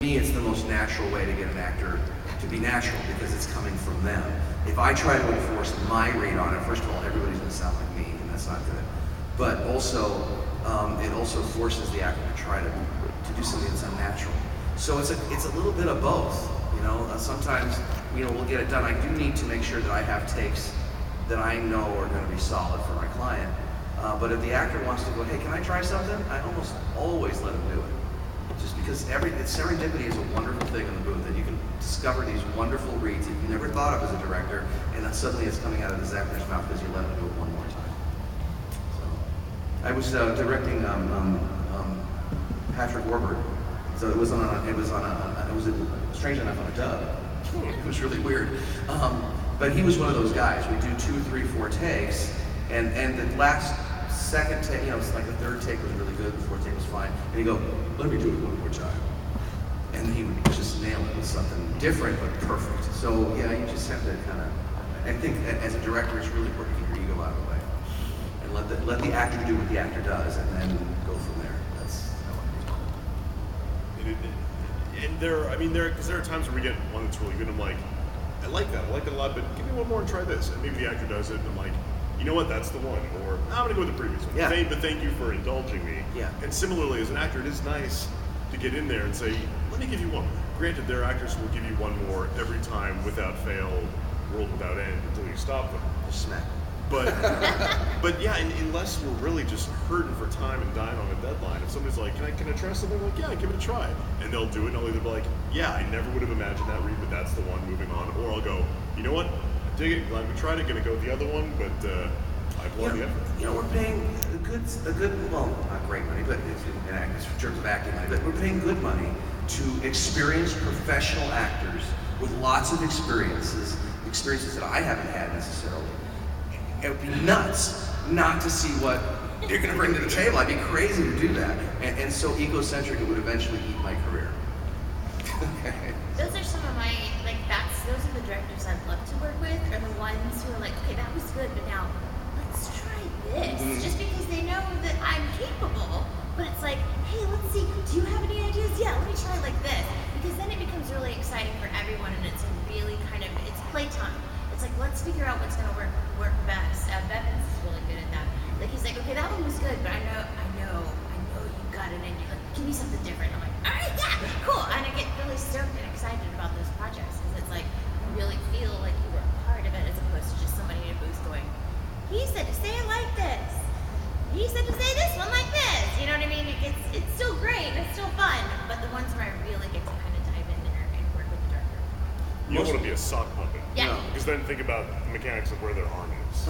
me, it's the most natural way to get an actor to be natural because it's coming from them. If I try to enforce my read on it, first of all, everybody's going to sound like me, and that's not good. But also, it also forces the actor to try to do something that's unnatural. So it's a little bit of both. You know, sometimes we'll get it done. I do need to make sure that I have takes that I know are going to be solid for my client. But if the actor wants to go, hey, can I try something? I almost always let him do it. Just because serendipity is a wonderful thing in the booth, that you can discover these wonderful reads that you never thought of as a director, and then suddenly it's coming out of this actor's mouth because you let him do it one more time. So, I was directing Patrick Warburton, so it was strange enough on a dub. It was really weird, but he was one of those guys. We do 2, 3, 4 takes, and the last second take, it's like the third take was really good, the fourth take was fine, and he'd go, let me do it one more time. And he would just nail it with something different but perfect. So yeah, you just have to kind of, I think as a director, it's really important to keep your ego out of the way. And let the actor do what the actor does, and then go from there. That's how I do it. And there are times where we get one that's really good, and I'm like, I like that a lot, but give me one more and try this. And maybe the actor does it, and I'm like, you know what, that's the one. Or, I'm going to go with the previous one. Yeah. But thank you for indulging me. Yeah. And similarly, as an actor, it is nice to get in there and say, let me give you one. Granted, their actors will give you one more every time without fail, world without end, until you stop them. Smack. But yeah, unless we're really just hurting for time and dying on a deadline, if somebody's like, can I try something? I'm like, yeah, give it a try. And they'll do it, and I'll either be like, yeah, I never would have imagined that read, but that's the one, moving on. Or I'll go, you know what, I dig it, glad we tried it, gonna go with the other one, but I applaud the effort. We're paying a good, well, not great money, but in terms of acting money, but we're paying good money to experienced professional actors with lots of experiences that I haven't had necessarily. It would be nuts not to see what you're going to bring to the table. I'd be crazy to do that. And so egocentric, it would eventually eat my career. Okay. Those are some of my, those are the directors I'd love to work with, are the ones who are like, okay, that was good, but now let's try this. Mm-hmm. Just because they know that I'm capable, but it's like, hey, let's see, do you have any ideas? Yeah, let me try like this. Because then it becomes really exciting for everyone, and it's a really it's playtime. It's like, let's figure out what's going to work best. Bevins is really good at that. Like, he's like, okay, that one was good, but I know you got it in you. Like, give me something different. I'm like, all right, yeah, cool. And I get really stoked and excited about those projects, because it's like, you really feel like you were a part of it, as opposed to just somebody in a booth going, he said to say it like this. He said to say this one like this. You know what I mean? It's still great, and it's still fun, but the ones where I really get to kind of dive in there and work with the director. You don't want to be a sock puppet. Yeah. Because then think about the mechanics of where their arm is.